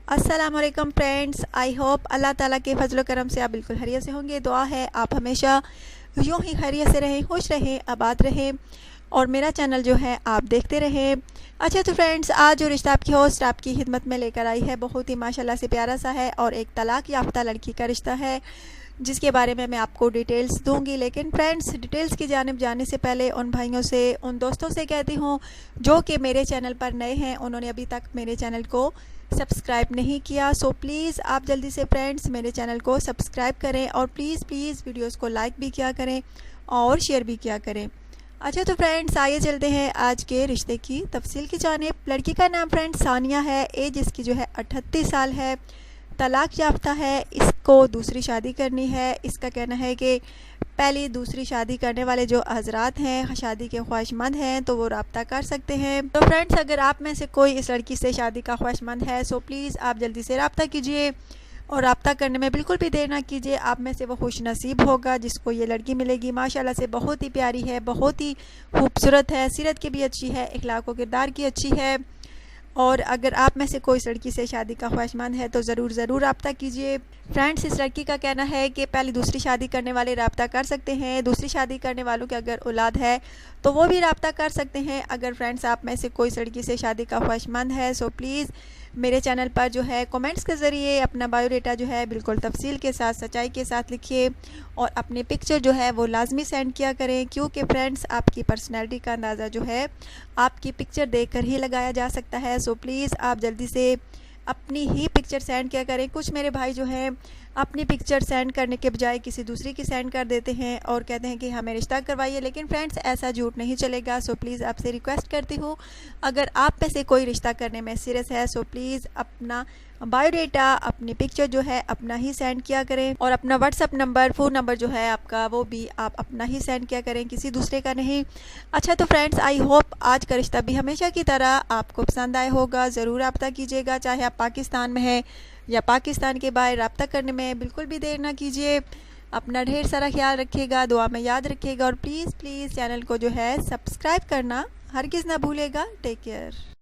अस्सलामुअलैकुम friends, I hope अल्लाह ताला के फजल करम से आप बिल्कुल खैरियत से होंगे। दुआ है आप हमेशा यूँ ही खैरियत से रहें, खुश रहें, आबाद रहें और मेरा चैनल जो है आप देखते रहें। अच्छा तो फ्रेंड्स, आज जो रिश्ता आपकी होस्ट आपकी खिदमत में लेकर आई है बहुत ही माशाल्लाह से प्यारा सा है और एक तलाक याफ्ता लड़की का रिश्ता है जिसके बारे में मैं आपको डिटेल्स दूंगी। लेकिन फ्रेंड्स, डिटेल्स की जानिब जाने से पहले उन भाइयों से, उन दोस्तों से कहती हूँ जो कि मेरे चैनल पर नए हैं, उन्होंने अभी तक मेरे चैनल को सब्सक्राइब नहीं किया, सो प्लीज़ आप जल्दी से फ्रेंड्स मेरे चैनल को सब्सक्राइब करें और प्लीज़ वीडियोस को लाइक भी किया करें और शेयर भी किया करें। अच्छा तो फ्रेंड्स, आइए चलते हैं आज के रिश्ते की तफसील की जानिब। लड़की का नाम फ्रेंड्स सानिया है, एज इसकी जो है 38 साल है, तलाक याफ्ता है, इसको दूसरी शादी करनी है। इसका कहना है कि पहली दूसरी शादी करने वाले जो हजरात हैं, शादी के ख्वाहिशमंद हैं, तो वो रब्ता कर सकते हैं। तो फ्रेंड्स, अगर आप में से कोई इस लड़की से शादी का ख्वाहिशमंद है सो प्लीज़ आप जल्दी से रब्ता कीजिए और रब्ता करने में बिल्कुल भी देर ना कीजिए। आप में से वो खुश नसीब होगा जिसको ये लड़की मिलेगी। माशाल्लाह से बहुत ही प्यारी है, बहुत ही खूबसूरत है, सीरत की भी अच्छी है, इखलाक व किरदार की अच्छी है। और अगर आप में से कोई लड़की से शादी का ख्वाहिशमंद है तो ज़रूर रब्ता कीजिए। फ्रेंड्स, इस लड़की का कहना है कि पहली दूसरी शादी करने वाले रब्ता कर सकते हैं। दूसरी शादी करने वालों के अगर औलाद है तो वो भी रब्ता कर सकते हैं। अगर फ्रेंड्स आप में से कोई लड़की से शादी का ख्वाहिशमंद है सो प्लीज़ मेरे चैनल पर जो है कमेंट्स के ज़रिए अपना बायोडाटा जो है बिल्कुल तफसील के साथ, सच्चाई के साथ लिखिए और अपनी पिक्चर जो है वो लाजमी सेंड किया करें, क्योंकि फ्रेंड्स आपकी पर्सनैलिटी का अंदाज़ा जो है आपकी पिक्चर देखकर ही लगाया जा सकता है। सो प्लीज़ आप जल्दी से अपनी ही पिक्चर सेंड किया करें। कुछ मेरे भाई जो हैं अपनी पिक्चर सेंड करने के बजाय किसी दूसरी की सेंड कर देते हैं और कहते हैं कि हमें रिश्ता करवाइए, लेकिन फ्रेंड्स ऐसा झूठ नहीं चलेगा। सो प्लीज़ आपसे रिक्वेस्ट करती हूँ, अगर आप में से कोई रिश्ता करने में सीरियस है सो प्लीज़ अपना बायोडाटा, अपनी पिक्चर जो है अपना ही सेंड किया करें और अपना व्हाट्सअप नंबर, फ़ोन नंबर जो है आपका वो भी आप अपना ही सेंड किया करें, किसी दूसरे का नहीं। अच्छा तो फ्रेंड्स, आई होप आज का रिश्ता भी हमेशा की तरह आपको पसंद आया होगा। ज़रूर रब्ता कीजिएगा, चाहे आप पाकिस्तान में हैं या पाकिस्तान के बाहर। रब्ता करने में बिल्कुल भी देर ना कीजिए। अपना ढेर सारा ख्याल रखिएगा, दुआ में याद रखिएगा और प्लीज़ चैनल को जो है सब्सक्राइब करना हरगिज़ ना भूलिएगा। Take care.